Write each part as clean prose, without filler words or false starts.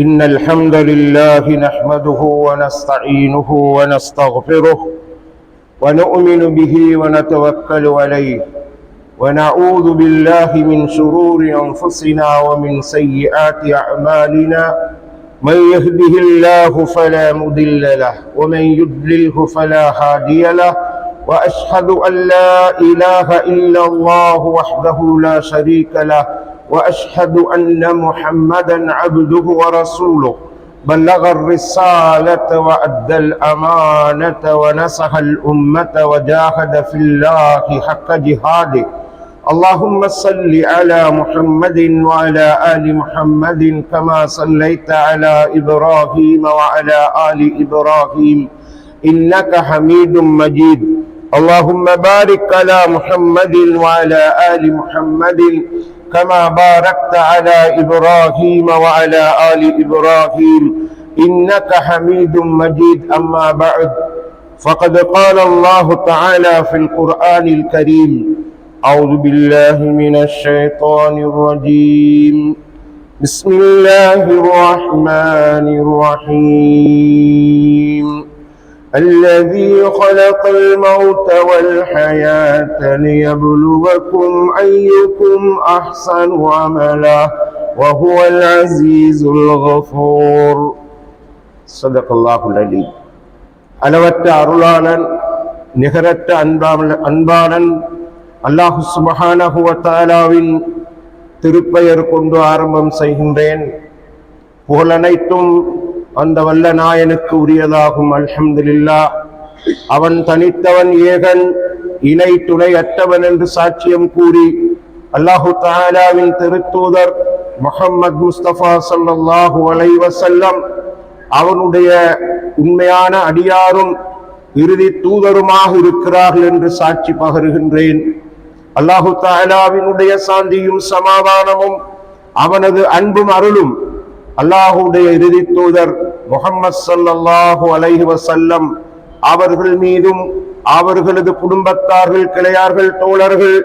إن الحمد لله نحمده ونستعينه ونستغفره ونؤمن به ونتوكل عليه ونعوذ بالله من شرور أنفسنا ومن سيئات أعمالنا من يهده الله فلا مضل له ومن يضلله فلا هادي له وأشهد أن لا إله إلا الله وحده لا شريك له وأشهد أن محمدا عبده ورسوله بلغ الرسالة وأدى الأمانة ونصح الأمة وجاهد في الله حق جهاده اللهم صل على محمد وعلى آل محمد كما صليت على إبراهيم وعلى آل إبراهيم إنك حميد مجيد اللهم بارك على محمد وعلى آل محمد كما باركت على إبراهيم وعلى آل إبراهيم إنك حميد مجيد أما بعد فقد قال الله تعالى في القرآن الكريم أعوذ بالله من الشيطان الرجيم بسم الله الرحمن الرحيم الذي خلق الموت والحياة ليبلوكم أيكم أحسن عملا وهو العزيز الغفور صدق الله العليم. அளவற்ற அருளாளன் நிகரற்ற அன்பாளன் அல்லாஹ் சுப்ஹானஹு வ தஆலாவின் திருப்பெயர் கொண்டு ஆரம்பம் செய்கின்றேன். புகழனைத்தும் அந்த வல்ல நாயனுக்கு உரியதாகும். அல்ஹம்துலில்லாஹ். அவன் தனித்தவன், ஏகன், இணை துணை அற்றவன் என்று சாட்சியம் கூறி அல்லாஹு தஆலாவின் திருத்தூதர் முஹம்மது முஸ்தபா ஸல்லல்லாஹு அலைஹி வஸல்லம் அவனுடைய உண்மையான அடியாரும் இறுதி தூதருமாக இருக்கிறார்கள் என்று சாட்சி பகருகின்றேன். அல்லாஹு தஆலாவினுடைய சாந்தியும் சமாதானமும் அவனது அன்பும் அருளும் அல்லாஹுடைய இறுதி தூதர் முஹம்மது ஸல்லல்லாஹு அலைஹி வஸல்லம் அவர்கள் மீதும் அவர்களது குடும்பத்தார்கள், கிளையார்கள், தோழர்கள்,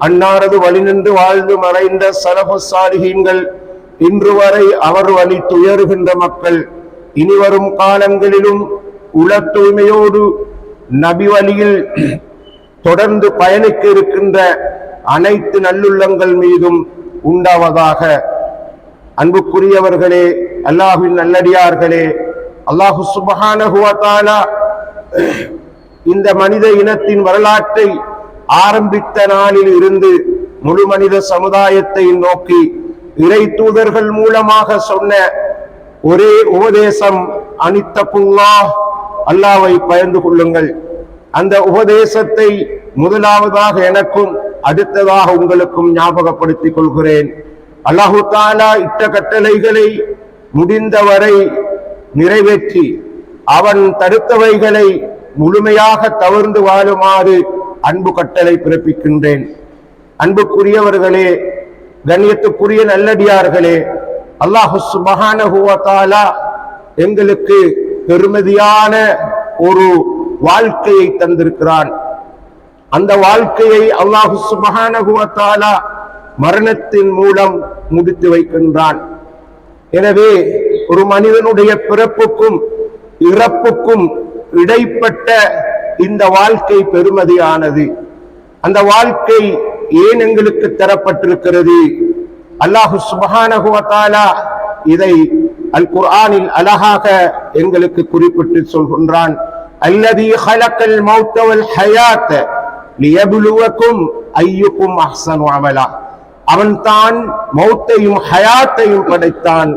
அன்னாரது வழி நின்று வாழ்ந்து மறைந்த ஸலஃபு ஸாலிஹீன்கள், இன்று வரை அவர் வழி துயருகின்ற மக்கள், இனிவரும் காலங்களிலும் உள தூய்மையோடு நபி வழியில் தொடர்ந்து பயணிக்க இருக்கின்ற அனைத்து நல்லுள்ளங்கள் மீதும் உண்டாவதாக. அன்புக்குரியவர்களே, அல்லாஹ்வின் நல்லடியார்களே, அல்லாஹு சுப்ஹானஹு வ தஆலா இந்த மனித இனத்தின் வரலாற்றை ஆரம்பித்த நாளில் இருந்து முழு மனித சமுதாயத்தை நோக்கி இறை தூதர்கள் மூலமாக சொன்ன ஒரே உபதேசம் அனித்தகுல்லாஹ், அல்லாஹ்வை பயந்து கொள்ளுங்கள். அந்த உபதேசத்தை முதலாவதாக எனக்கும் அடுத்ததாக உங்களுக்கும் ஞாபகப்படுத்திக் கொள்கிறேன். அல்லாஹு தஆலா இட்ட கட்டளைகளை முடிந்தவரை நிறைவேற்றி அவன் தடுத்தவைகளை முழுமையாக தவிர்த்து வாழுமாறு அன்பு கட்டளை பிறப்பிக்கின்றேன். அன்புக்குரியவர்களே, கண்ணியத்துக்குரிய நல்லடியார்களே, அல்லாஹு சுப்ஹானஹு வ தஆலா எங்களுக்கு பெருமதியான ஒரு வாழ்க்கையை தந்திருக்கிறான். அந்த வாழ்க்கையை அல்லாஹு சுப்ஹானஹு வ தஆலா மரணத்தின் மூலம் முடித்து வைக்கின்றான். எனவே ஒரு மனிதனுடைய பிறப்புக்கும் இறப்புக்கும் இடைப்பட்ட இந்த வாழ்க்கை பெருமதியானது. அந்த வாழ்க்கை ஏன் எங்களுக்கு தரப்பட்டிருக்கிறது? அல்லாஹு சுப்ஹானஹு வ தஆலா இதை அல் குர்ஆனில் அழகாக எங்களுக்கு குறிப்பிட்டு சொல்கின்றான். அல்லதி ஹலக்கல் மௌத வல் ஹயாத லியப்லுவக்கும் அய்யுக்கும் அஹ்ஸனு அமலா. அவன் தான் மௌத்தையும் ஹயாத்தையும் படைத்தான்,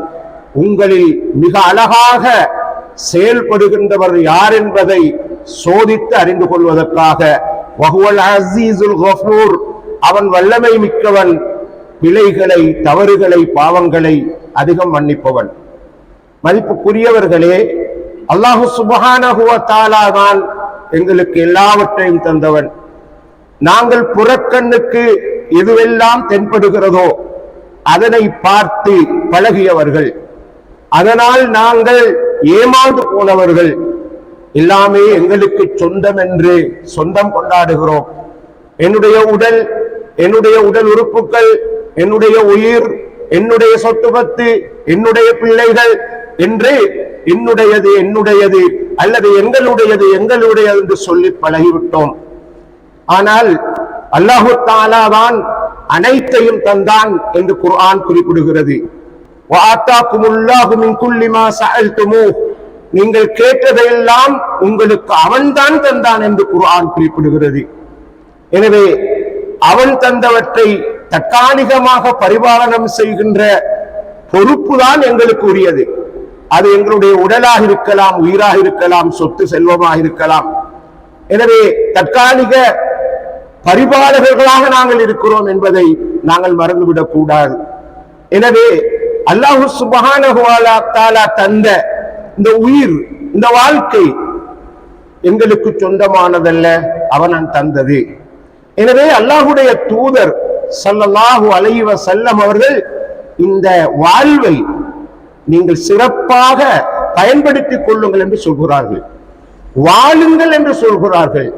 உங்களில் மிக அழகாக செயல்படுகின்றவர் யார் என்பதை சோதித்து அறிந்து கொள்வதற்காக. வஹுவல் அஸீஸுல் கஃபூர், அவன் வல்லமை மிக்கவன், பிழைகளை, தவறுகளை, பாவங்களை அதிகம் மன்னிப்பவன். மதிப்புக்குரியவர்களே, அல்லாஹு சுப்ஹானஹு வ தஆலா தான் எங்களுக்கு எல்லாவற்றையும் தந்தவன். நாங்கள் புறக்கண்ணுக்கு எதுவெல்லாம் தென்படுகிறதோ அதனை பார்த்து பழகியவர்கள், அதனால் நாங்கள் ஏமாந்து போனவர்கள். எல்லாமே எங்களுக்கு சொந்தம் என்று சொந்தம் கொண்டாடுகிறோம். என்னுடைய உடல் உறுப்புகள், என்னுடைய உயிர், என்னுடைய சொத்து பத்து, என்னுடைய பிள்ளைகள் என்று என்னுடையது என்னுடையது அல்லது எங்களுடையது எங்களுடையது என்று சொல்லி பழகிவிட்டோம். ஆனால் அல்லாஹு தஆலா தான் அனைத்தையும் தந்தான் என்று குர்ஆன் குறிப்பிடுகிறது. வஆதாகுமுல்லாஹு மின் குல்லி மா சஅல்துமூஹ், நீங்கள் கேட்டதையெல்லாம் உங்களுக்கு அவன்தான் தந்தான் என்று குர்ஆன் குறிப்பிடுகிறது. எனவே அவன் தந்தவற்றை தற்காலிகமாக பரிபாலனம் செய்கின்ற பொறுப்பு தான் எங்களுக்கு உரியது. அது எங்களுடைய உடலாக இருக்கலாம், உயிராக இருக்கலாம், சொத்து செல்வமாக இருக்கலாம். எனவே தற்காலிக பரிபாலகர்களாக நாங்கள் இருக்கிறோம் என்பதை நாங்கள் மறந்துவிடக் கூடாது. எனவே அல்லாஹு சுப்ஹானஹு வ தஆலா தந்த இந்த உயிர், இந்த வாழ்க்கை எங்களுக்கு சொந்தமானதல்ல, அவன் தந்தது. எனவே அல்லாஹுடைய தூதர் ஸல்லல்லாஹு அலைஹி வஸல்லம் அவர்கள் இந்த வாழ்வை நீங்கள் சிறப்பாக பயன்படுத்திக் கொள்ளுங்கள் என்று சொல்கிறார்கள். வாழுங்கள் என்று சொல்கிறார்கள்,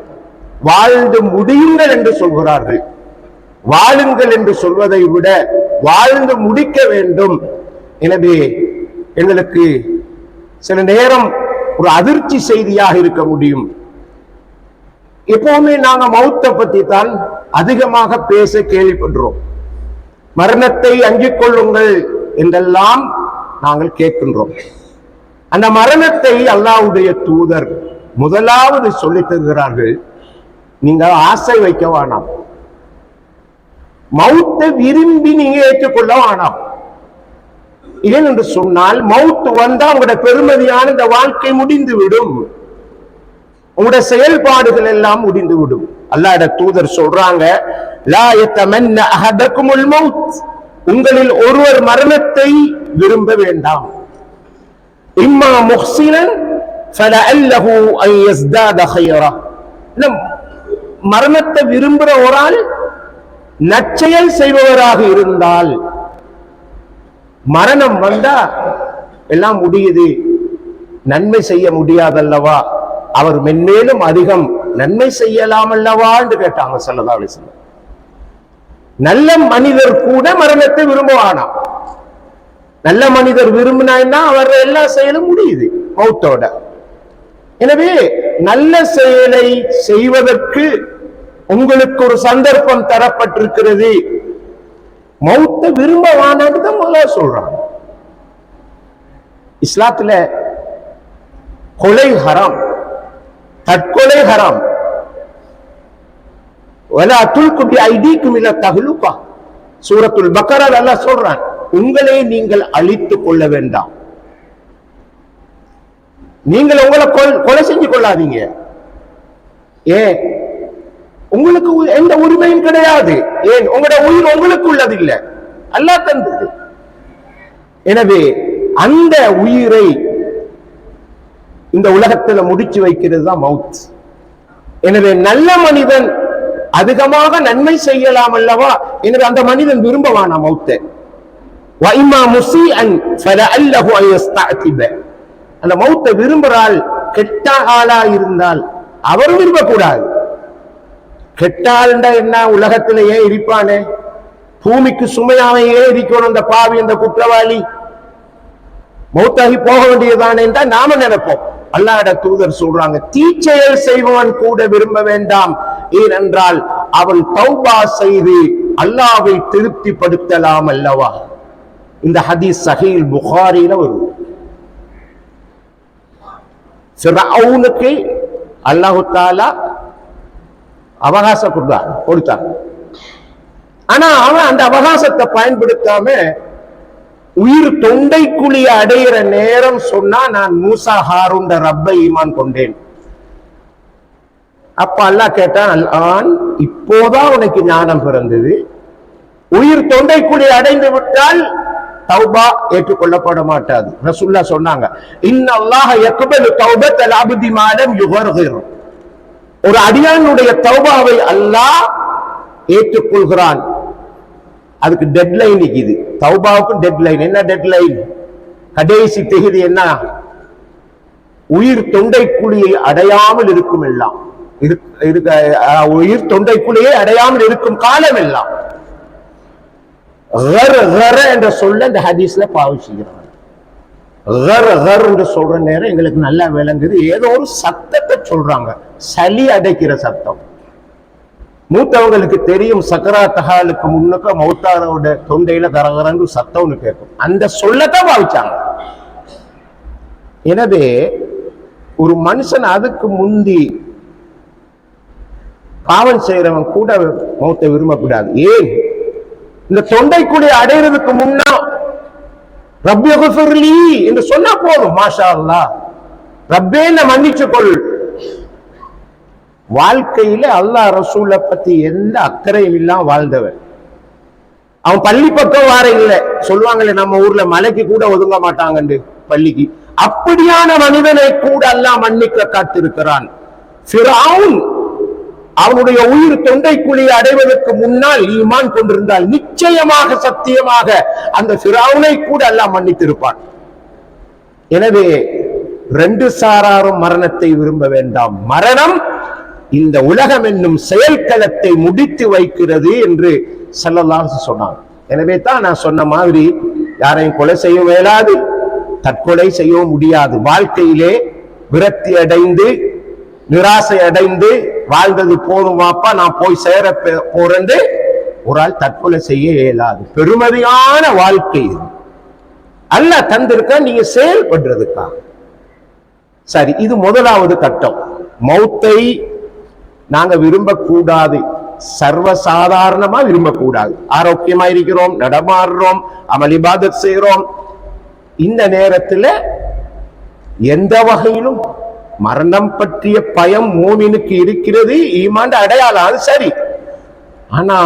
வாழ்ந்து முடியுங்கள் என்று சொல்கிறார்கள். வாழுங்கள் என்று சொல்வதை விட வாழ்ந்து முடிக்க வேண்டும். எனவே எங்களுக்கு சில நேரம் ஒரு அதிர்ச்சி செய்தியாக இருக்க முடியும். எப்பவுமே நாங்க மௌத்தை பத்தி தான் அதிகமாக பேச கேள்விப்படுறோம். மரணத்தை அஞ்சிக் கொள்ளுங்கள் என்றெல்லாம் நாங்கள் கேட்கின்றோம். அந்த மரணத்தை அல்லாஹ்வுடைய தூதர் முதலாவது சொல்லித் தருகிறார்கள், நீங்க ஆசை வைக்க வேணாம், மௌத்தை விரும்பி நீங்க ஏற்றுக்கொள்ள வேணாம். ஏன் என்று சொன்னால் மௌத்து வந்தா உங்களுடைய பெருமதியான இந்த வாழ்க்கை முடிந்து விடும், உங்களுடைய செயல்பாடுகள் எல்லாம் முடிந்து விடும். அல்லாஹ்வுடைய தூதர் சொல்றாங்க, லா யதமன்ன அஹதகுமுல் மௌத், உங்களில் ஒருவர் மரணத்தை விரும்ப வேண்டாம். இம்மா முஹ்சினன் ஃபலஅல்லஹு அன் யஸ்தாத கைரா, மரணத்தை விரும்புகிற ஒரு ஆள் நற்செயல் செய்பவராக இருந்தால், மரணம் வந்தா எல்லாம் முடியுது, நன்மை செய்ய முடியாதல்லவா, அவர் மென்மேலும் அதிகம் நன்மை செய்யலாம் அல்லவா என்று கேட்டாங்க ஸல்லல்லாஹு அலைஹி வஸல்லம். நல்ல மனிதர் கூட மரணத்தை விரும்புவானாம். நல்ல மனிதர் விரும்பினா அவர் எல்லா செயலும் முடியுது மௌத்தோட. எனவே நல்ல செயலை செய்வதற்கு உங்களுக்கு ஒரு சந்தர்ப்பம் தரப்பட்டிருக்கிறது. மௌத்தை விரும்பவானது தான் முதல்ல சொல்றாங்க. இஸ்லாத்துல கொலை ஹராம், தற்கொலை ஹராம். வலா துல்கு பிஐதீக்கும் இலா தஹ்லுகா, சூரத்துல் பக்கரா அல்லாஹ் சொல்றான், உங்களை நீங்கள் அழித்துக் கொள்ள வேண்டாம், நீங்கள் உங்களை கொலை செஞ்சு கொள்ளாதீங்க. ஏன்? உங்களுக்கு எந்த உரிமையும் கிடையாது. ஏன்? உங்களுடைய உயிர் உங்களுக்கு உள்ளது இல்ல, அல்லாஹ் தந்தது. எனவே அந்த உயிரை இந்த உலகத்துல முடிச்சு வைக்கிறது தான் மவுத். எனவே நல்ல மனிதன் அதிகமாக நன்மை செய்யலாம் அல்லவா, எனவே அந்த மனிதன் விரும்பவானா மௌத்தை. வைமா முஸீஅன் ஃபலஅல்லஹு அன் யஸ்தஅதிப, அந்த மௌத்தை விரும்புறால் கெட்ட ஆளா இருந்தால் அவர் விரும்பக்கூடாது. கெட்டாள்ண்டா என்ன? உலகத்திலேயே இருப்பானே, பூமிக்கு சுமையாமையே இருக்கணும் அந்த பாவி, அந்த குற்றவாளி மௌத்தாகி போக வேண்டியதானே என்றால் நாம நினைப்போம். அல்லாஹ்வுடைய தூதர் சொல்றாங்க, தீச்செயல் செய்பவன் கூட விரும்ப வேண்டாம். ஏனென்றால் அவன் தௌபா செய்து அல்லாஹ்வை திருப்திப்படுத்தலாம் அல்லவா. இந்த ஹதீஸ் சஹீஹ் புகாரில வரும். ஃபிரௌனுக்கு அல்லாஹ் தஆலா அவகாசம் கொடுத்தார். ஆனா அவன் அந்த அவகாசத்தை பயன்படுத்தாம உயிர் தொண்டைக்குழிய அடையிற நேரம் சொன்னா, நான் மூசா ஹாரூன் ரப்பை ஈமான் கொண்டேன். அப்ப அல்லாஹ் கேட்டான், ஆன் இப்போதான் உனக்கு ஞானம் பிறந்தது, உயிர் தொண்டைக்குழி அடைந்து விட்டால் தௌபா ஏற்றுக்கொள்ளப்பட மாட்டாது. ரசூலுல்லாஹ் சொன்னாங்க, இன்னல்லாஹ யக்பலு தௌபத்தல் அப்தி மா லம் யுகர்கிர், ஒரு அடியானுடைய தௌபாவை அல்லாஹ் ஏற்றுக்கொள்கிறான். அதுக்கு டெட்லைன் இருக்குது. தௌபாவுக்கு டெட்லைன். என்ன டெட்லைன்? கடைசி தேதி என்ன? உயிர் தொண்டைக்குழியை அடையாமல் இருக்கும் எல்லாம், உயிர் தொண்டைக்குழியை அடையாமல் இருக்கும் காலம் எல்லாம். என்ற சொல்ல இந்த ஹதீஸ்ல பாவிச்சுக்கிறாங்க. என்று சொல்ற நேரம் எங்களுக்கு நல்லா விளங்குது, ஏதோ ஒரு சத்தத்தை சொல்றாங்க, சளி அடைக்கிற சத்தம். மூத்தவங்களுக்கு தெரியும், சக்கராத்தகாலுக்கு முன்னுக்க மௌத்தாரோட தொண்டையில கரகரன்னு சத்தம்னு கேட்கும், அந்த சொல்லத்தான் பாவிச்சாங்க. எனவே ஒரு மனுஷன் அதுக்கு முந்தி பாவம் செய்யறவன் கூட மௌத்தை விரும்பக்கூடாது. ஏன்? இந்த தொண்டைக்குழி அடைகிறதுக்கு முன்னா ரப்பி குஃபிர்லி என்று சொன்னா போதும், மாஷா அல்லாஹ், ரப்பே என்ன மன்னிச்சு கொள். வாழ்க்கையில அல்லாஹ் ரசூலை பத்தி எந்த அக்கறையும் இல்லாம வாழ்ந்தவன். அவன் பள்ளி பக்கம் வார இல்லை, சொல்லுவாங்களே நம்ம ஊர்ல மலைக்கு கூட ஒதுங்க மாட்டாங்க பள்ளிக்கு, அப்படியான மனிதனை கூட அல்லாஹ் மன்னிக்க காத்திருக்கிறான். ஃபிரௌன் அவனுடைய உயிர் தொண்டைக்குழியை அடைவதற்கு முன்னால் ஈமான் கொண்டிருந்தால் நிச்சயமாக சத்தியமாக அந்த ஃபிரௌனை கூட அல்லாஹ் மன்னித்திருப்பான். எனவே ரெண்டு சாராரும் மரணத்தை விரும்ப வேண்டாம். மரணம் இந்த உலகம் என்னும் செயல்களத்தை முடித்து வைக்கிறது என்று ஸல்லல்லாஹு அலைஹி வஸல்லம் சொன்னாங்க. எனவே தான் நான் சொன்ன மாதிரி யாரையும் கொலை செய்ய இயலாது, தற்கொலை செய்ய முடியாது. வாழ்க்கையிலே விரக்தி அடைந்து நிராசை அடைந்து வாழ்ந்தது போதும் வாப்பா நான் போய் சேர போறேன் ஒரு ஆள் தற்கொலை செய்ய இயலாது. பெருமதியான வாழ்க்கை இது அல்லாஹ் தந்திருக்க, நீங்க செயல்படுறதுக்கா. சரி, இது முதலாவது கட்டம். மௌத்தை நாங்க விரும்பக்கூடாது, சர்வசாதாரணமா விரும்பக்கூடாது. ஆரோக்கியமா இருக்கிறோம், நடமாடுறோம், அமல் இபாதத் செய்யறோம். இந்த நேரத்தில் எந்த வகையிலும் மரணம் பற்றிய பயம் மூமினுக்கு இருக்கிறது, ஈமான் அடையாளம், அது சரி. ஆனா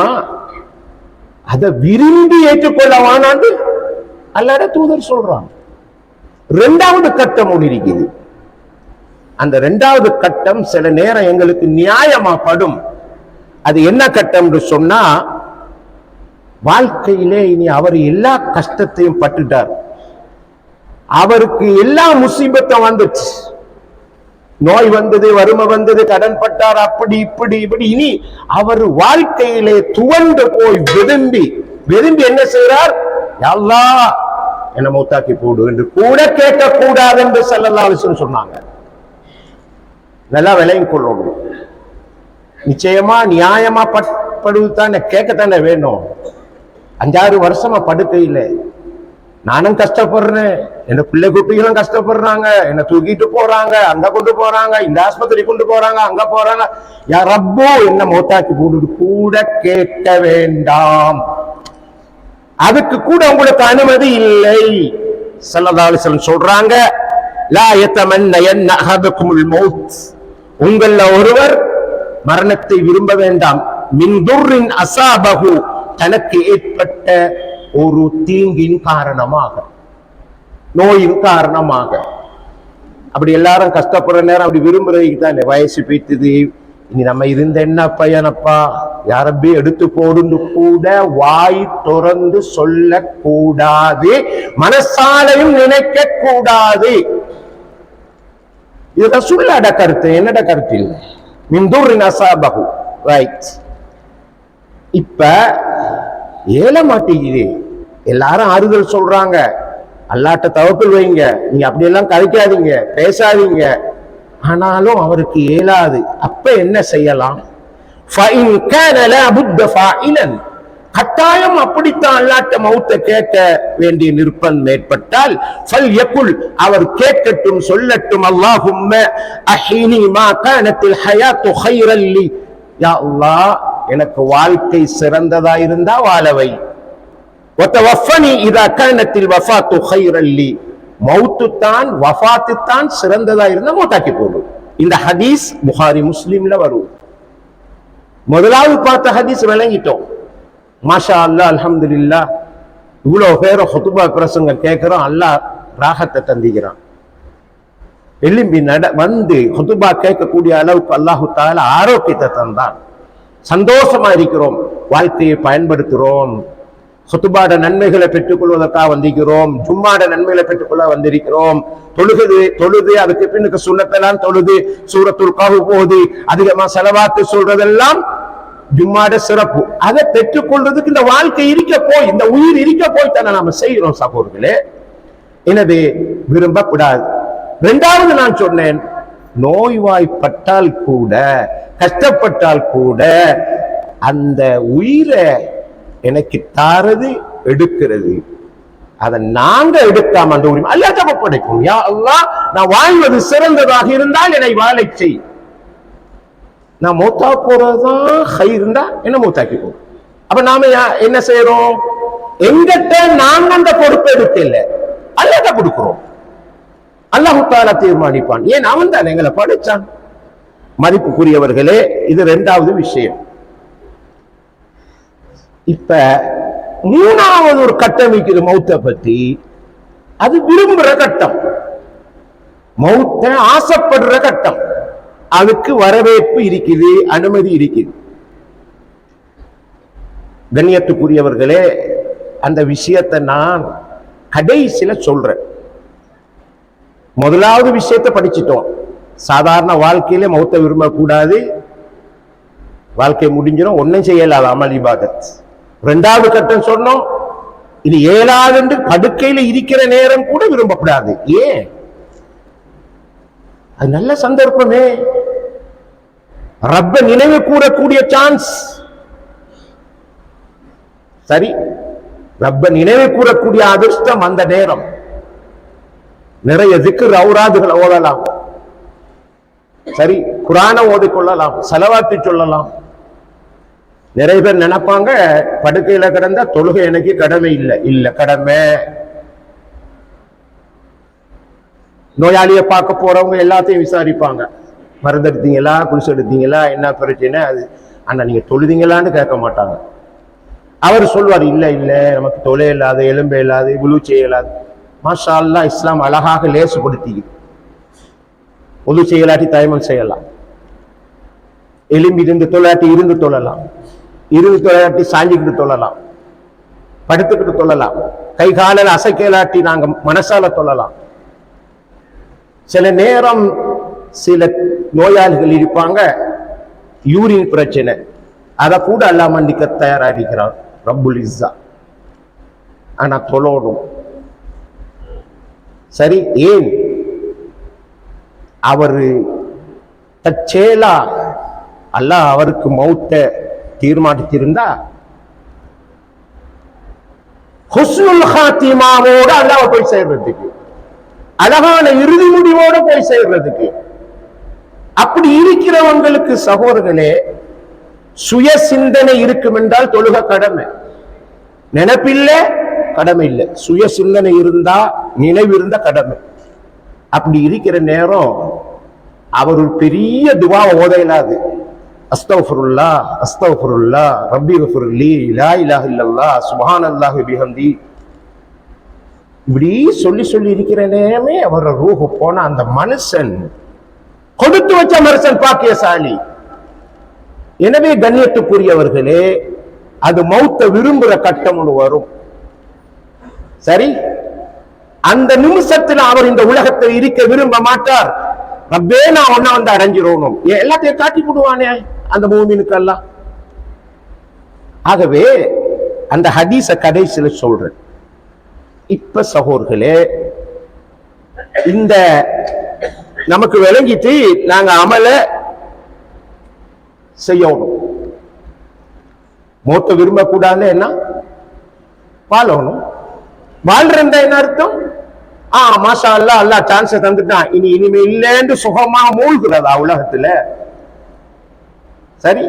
அதை விரும்பி ஏற்றுக்கொள்ளவானாண்டு அல்லாஹ்வுடைய தூதர் சொல்றான். இரண்டாவது கட்டம் ஒன்று இருக்குது. அந்த இரண்டாவது கட்டம் சில நேரம் எங்களுக்கு நியாயமா படும். அது என்ன கட்டம் என்று சொன்னா, வாழ்க்கையிலே இனி அவர் எல்லா கஷ்டத்தையும் பட்டுட்டார், அவருக்கு எல்லா முசீபத்தும் வந்துச்சு, நோய் வந்தது, வறுமை வந்தது, கடன் பட்டார், அப்படி இப்படி இப்படி. இனி அவர் வாழ்க்கையிலே துவண்டு போய் விரும்பி என்ன செய்கிறார்? யா அல்லாஹ் என்ன மௌத்தாக்கி போடு என்று கூட கேட்க கூடாது என்று ஸல்லல்லாஹு அலைஹி வஸல்லம் சொன்னாங்க. நல்லா விளங்கிக் கொள்ளணும். நிச்சயமா நியாயமா படுத்தானே, கேட்கத்தானே வேணும். 5-6 வருஷமா படுக்கையில் நானும் கஷ்டப்படுறேன், என்ன பிள்ளை குட்டிகளும் கஷ்டப்படுறாங்க, என்ன தூக்கிட்டு போறாங்க, அங்க கொண்டு போறாங்க, இந்த ஆஸ்பத்திரி கொண்டு போறாங்க, அங்க போறாங்க. யா ரப்போ என்ன மௌத்தாக்கி போட்டு கூட கேட்க வேண்டாம், அதுக்கு கூட உங்களுக்கு அனுமதி இல்லை. ஸல்லல்லாஹு அலைஹி வஸல்லம் சொல்றாங்க, லா யதமன்னயன்ன அஹதுகுமுல் மௌத், உங்கள ஒருவர் மரணத்தை விரும்ப வேண்டாம். மின் துர்ரின் அஸாபஹு, தனக்கு ஏற்பட்ட ஒரு தீங்கின் காரணமாக, நோயின் காரணமாக. அப்படி எல்லாரும் கஷ்டப்படுற நேரம் அப்படி விரும்புறதுக்கு தானே. வயசு போய்த்தது, இனி நம்ம இருந்த என்ன பையனப்பா, யாரப்பே எடுத்து போடுன்னு கூட வாய் திறந்து சொல்ல கூடாது, மனசாலையும் நினைக்க கூடாது. இது ரசூலுல்லாஹ்ட கருத்து, என்னோட கருத்து இல்லை. மின்துர்ரின் அஸாபஹு, ரைட். இப்ப ஏல மாட்டேங்குது, எல்லாரும் ஆறுதல் சொல்றாங்க, அல்லாஹ்ட்ட தவக்குல் வைங்க, நீங்க அப்படியெல்லாம் கதைக்காதீங்க, பேசாதீங்க. ஆனாலும் அவருக்கு இயலாது. அப்ப என்ன செய்யலாம்? கட்டாயம் அப்படித்தான் அல்லாஹ்ட்ட மௌத்தை கேட்க வேண்டிய நிர்பந்தம் ஏற்பட்டால் அவர் கேட்கட்டும், சொல்லட்டும், அல்லாஹும்ம அஹீனி மா கானத்தில் ஹயாத்து கைரல் லி, யா அல்லாஹ் எனக்கு வாழ்க்கை சிறந்ததா இருந்தா வாழவை, வதவஃபனி இதா கானத்தில் வஃபாத்து கைரல் லி, மௌத்து தான் வஃபாத்து தான் சிறந்ததா இருந்தா மௌத்தாக்கி போடு. இந்த ஹதீஸ் புகாரி முஸ்லிம்ல வரும். முதலாவது பார்த்த ஹதீஸ் விளங்கிட்டோம். மாஷா அல்லாஹ், அல்ஹம்துலில்லாஹ். இவ்வளவு பேரும் ஹுதுபா பிரசங்க கேட்கிறோம், அல்லாஹ் ராகத்தை தந்திக்கிறான். எலும்பி வந்து ஹுதுபா கேட்கக்கூடிய அளவுக்கு அல்லாஹு தஆலா ஆரோக்கியத்தை தந்தான். சந்தோஷமா இருக்கிறோம், வாழ்க்கையை பயன்படுத்துறோம், ஹுதுபாட நன்மைகளை பெற்றுக்கொள்வதற்காக வந்திருக்கிறோம், ஜும்மாட நன்மைகளை பெற்றுக்கொள்ள வந்திருக்கிறோம். தொழுது அதுக்கு பின்னுக்கு சுன்னத்தெல்லாம் தொழுது, சூரத்துல் கஹ்ஃப் போது அதிகமா ஸலவாத்து சொல்றதெல்லாம் ஜும்மாட சிறப்பு. அதை பெற்றுக்கொள்றதுக்கு இந்த வாழ்க்கை இருக்க போய், இந்த உயிர் இருக்க போய் தானே நாம செய்யறோம் சகோதரர்களே. எனவே விரும்பக்கூடாது. இரண்டாவது நான் சொன்னேன், நோய்வாய்ப்பட்டால் கூட, கஷ்டப்பட்டால் கூட அந்த உயிரை எனக்கு தாரது, எடுக்கிறது, அதை நாங்க எடுக்காம அந்த உரிமை அல்லாஹ் தப்ப படைக்கும். யா அல்லாஹ், நான் வாழ்வது சிறந்ததாக இருந்தால் என்னை வாழை செய். நான் மௌத்தா போறதுதான் ஹைர் இருந்தா என்ன மௌத்தாக்கி போறோம். அப்ப நாம என்ன செய்யறோம்? எங்கிட்ட நாங்க அந்த பொறுப்பை எடுக்கல, அல்லாஹ் தான் கொடுக்கிறோம். அல்லாஹ் தஆலா தீர்மானிப்பான். ஏன்? அவன் தான் எங்களை படைச்சான். மதிப்புக்குரியவர்களே, இது இரண்டாவது விஷயம். இப்ப மூணாவது ஒரு கட்டம் இருக்குது மௌத்தை பத்தி. அது விரும்புற கட்டம், மௌத்தை ஆசைப்படுற கட்டம். அதுக்கு வரவேற்பு இருக்குது, அனுமதி இருக்குது. கண்ணியத்துக்குரியவர்களே, அந்த விஷயத்தை நான் கடைசியில சொல்றேன். முதலாவது விஷயத்தை படிச்சிட்டோம், சாதாரண வாழ்க்கையில மௌத்தை விரும்பக்கூடாது, வாழ்க்கை முடிஞ்சிடும், ஒன்னும் செய்யலாது அமல் இபாதத். இரண்டாவது கட்டம் சொன்னோம், இது 7வது படுக்கையில இருக்கிற நேரம் கூட விரும்பக்கூடாது. ஏன்? அது நல்ல சந்தர்ப்பமே, ரப்ப நினைவு கூறக்கூடிய சான்ஸ். சரி, ரப்ப நினைவு கூறக்கூடிய அதிர்ஷ்டம் அந்த நேரம். நிறைய திக்ர் ஔராதுகளை ஓதலாம், சரி, குர்ஆனை ஓதிக்கொள்ளலாம், ஸலவாத்து சொல்லலாம். நிறைய பேர் நினைப்பாங்க, படுக்கையில கிடந்தா தொழுகை எனக்கு கடமை இல்லை. இல்ல, கடமை. நோயாளியை பார்க்க போறவங்க எல்லாத்தையும் விசாரிப்பாங்க, மருந்து எடுத்தீங்களா, குளிச்சு எடுத்தீங்களா, என்ன பிரச்சனை, அது அண்ணா நீங்க தொழுதீங்களான்னு கேட்க மாட்டாங்க. அவர் சொல்வார், இல்ல இல்ல நமக்கு தொலை இல்லாது, எலும்பு இல்லாது, உலு செய்யலாது. மாஷா அல்லாஹ், இஸ்லாம் அழகாக லேசுபடுத்தி, உலு செய்யலாட்டி தயமம் செய்யலாம், எலும்பி இருந்து தொழாட்டி இருந்து தொழலாம், இருந்து தொழாட்டி சாஞ்சிக்கிட்டு தொழலாம், படுத்துக்கிட்டு தொழலாம், கை காலில் அசைக்கலாட்டி நாங்க மனசால தொழலாம். சில நேரம் சில நோயாளிகள் இருப்பாங்க, யூரின் பிரச்சனை, அதை கூட அல்லாஹ் மன்னிக்க தயாராகிறார் ரப்புல் இஸ்ஸா. ஆனா தொழணும். சரி, ஏன்? அவரு தற்செயலா அல்லாஹ் அவருக்கு மௌத்தை தீர்மானித்திருந்தா ஹுஸ்னுல் ஹாத்திமாவோட அல்லாஹ் போய் சேர்றதுக்கு, அழகான இறுதி முடிவோட போய் சேர்றதுக்கு. அப்படி இருக்கிறவங்களுக்கு சகோதரர்களே, சுய சிந்தனை இருக்கும் என்றால் தொழுக கடமை. நினைப்பில்லை, கடமை இல்லை. சுய சிந்தனை இருந்தா, நினைவு இருந்தா கடமை. அப்படி இருக்கிற நேரம் அவர் ஒரு பெரிய துவாவை ஓத இயலாது. அஸ்தக்ஃபிருல்லாஹ் அஸ்தக்ஃபிருல்லாஹ் ரப்பி ஃபிர்லி லா இலாஹ இல்லல்லாஹ் சுப்ஹானல்லாஹி பிஹம்தி, இப்படி சொல்லி சொல்லி இருக்கிற நேரமே அவர் ரூஹ் போன அந்த மனுஷன் கொடுத்து வச்ச மனுஷன் பாக்கியசாலி. எனவே கண்ணியத்துக்குரியவர்களே, அது மௌத்த விரும்புற கட்டம் ஒன்று வரும். சரி, அந்த நிமிஷத்தில் அவர் இந்த உலகத்தில் இருக்க விரும்ப மாட்டார். ரப்பே நான் ஒன்ன வந்து அடைஞ்சிடணும், எல்லாத்தையும் காட்டி போடுவானே அந்த மூமினுக்கெல்லாம். ஆகவே அந்த ஹதீஸ கடைசியில சொல்றேன். இப்ப சகோதரர்களே, இந்த நமக்கு விளங்கிட்டு நாங்க அமல செய்யணும். மௌத்த விரும்பக்கூடாது, என்ன வாழணும். வாழ்றா என்ன அர்த்தம்? மாஷா அல்லாஹ், அல்லாஹ் சான்ஸ் தந்துட்டான், இனிமே இல்லைன்னு சுகமா மூழ்கிறதா உலகத்துல? சரி,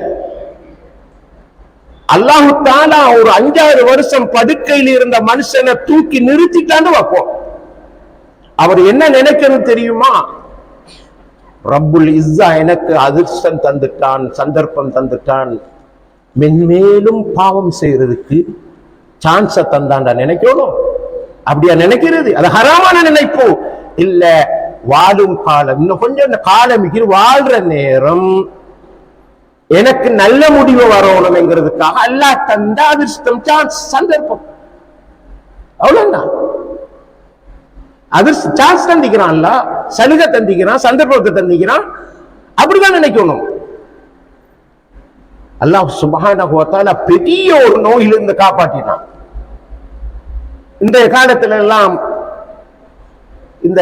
அல்லாஹு தஆலா ஒரு 5-6 வருஷம் படுக்கையில் இருந்த மனுஷனை தூக்கி நிறுத்திட்டான்னு வைப்போம். அவர் என்ன நினைக்கணும் தெரியுமா? ரப்புல் இஸ்ஸா எனக்கு அதிர்ஷ்டம் தந்துட்டான், சந்தர்ப்பம் தந்துட்டான், மென்மேலும் பாவம் செய்யறதுக்கு சான்ஸ தந்தாண்டா நினைக்கணும். அப்படியா நினைக்கிறது? அது ஹராமான நினைப்பு இல்ல. வாழும் காலம், இன்னும் கொஞ்சம் காலம் வாழ்ற நேரம் எனக்கு நல்ல முடிவு வரணும் என்கிறதுக்காக அல்லாஹ் தந்த அதிர்ஷ்டம், சான்ஸ், சந்தர்ப்பம், அவ்வளவுதான். அதிர்ஷ்டம், சான்ஸ் தந்திக்கிறான், சலுகை தந்திக்கிறான், சந்தர்ப்பத்தை தந்திக்கிறான். அப்படிதான் நினைக்கணும். அல்லாஹ் சுப்ஹானஹு வ தஆலா பெரிய ஒரு நோயிலிருந்து காப்பாற்றினான். இந்த காலத்துல எல்லாம் இந்த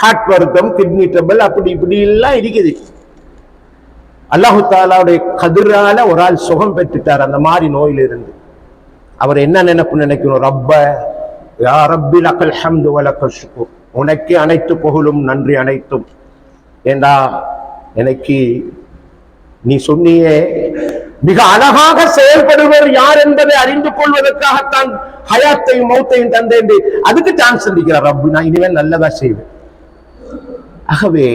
ஹார்ட் வருத்தம், கிட்னி ட்ரபிள், அப்படி இப்படி எல்லாம் இருக்குது. அல்லாஹு தாலாவுடைய கதிரால ஒரு ஆள் சுகம் பெற்றுட்டார் அந்த மாதிரி நோயிலிருந்து. அவர் என்ன நினைக்கணும்? ரப்ப யா ரப்பி லக்கல் ஹம்து வ லக்கல் ஷுக்ர், உனக்கு அனைத்து புகழும் நன்றி அனைத்தும். ஏண்டா எனக்கு நீ சொன்னியே மிக அழகாக செயல்படுவர் யார் என்பதை அறிந்து கொள்வதற்காகத்தான் ஹயாத்தையும் மௌத்தையும் தந்தேன். அதுக்கு சான்ஸ் இருக்கிறார் ரப்பு, நான் இனிமேல் நல்லதா செய்வேன். ஆகவே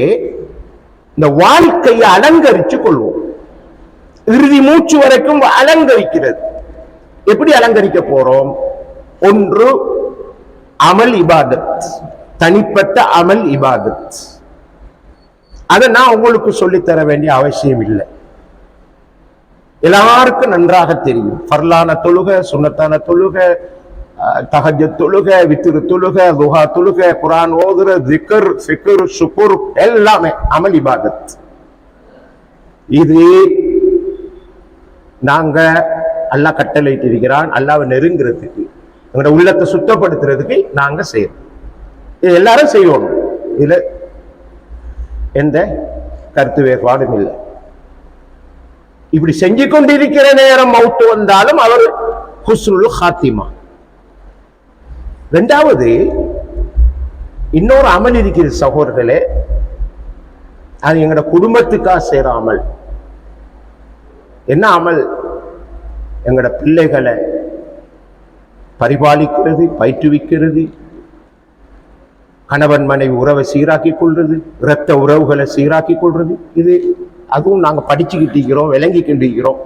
இந்த வாழ்க்கையை அலங்கரிச்சு கொள்வோம். இறுதி மூச்சு வரைக்கும் அலங்கரிக்கிறது. எப்படி அலங்கரிக்க போறோம்? ஒன்று அமல் இபாதத், தனிப்பட்ட அமல் இபாதத். அதை நான் உங்களுக்கு சொல்லித்தர வேண்டிய அவசியம் இல்லை, எல்லாருக்கும் நன்றாக தெரியும். ஃபர்லான தொழுக, சுன்னத்தான தொழுக, தஹஜ்ஜுத் தொழுக, வித்ரு தொழுக, துஹா தொழுக, குர்ஆன் ஓதுற, திக்ர், ஃபிக்ர், ஷுக்ர் எல்லாமே அமல் இபாதத். இது நாங்க அல்லாஹ் கட்டளையிட்டு இருக்கிறான். அல்லாஹ்வை நெருங்குறதுக்கு, எங்களோட உள்ளத்தை சுத்தப்படுத்துறதுக்கு நாங்க செய்யறோம். இது எல்லாரும் செய்வோம். இதுல எந்த கருத்து வேறுபாடும் இல்லை. இப்படி செஞ்சு கொண்டிருக்கிற நேரம் மௌத்து வந்தாலும் அவர் ஹுஸ்னுல் ஹாத்திமா. இரண்டாவது இன்னொரு அமல் இருக்கிறது சகோதரர்களே, அது எங்களோட குடும்பத்துக்காக செய்யற அமல். என்ன அமல்? எங்களோட பிள்ளைகளை பரிபாலிக்கிறது, பயிற்றுவிக்கிறது, கணவன் மனைவி உறவை சீராக்கி கொள்றது, இரத்த உறவுகளை சீராக்கி கொள்றது. இது அதுவும் நாங்க படிச்சுக்கிட்டு இருக்கிறோம், விளங்கிக்கிட்டு இருக்கிறோம்.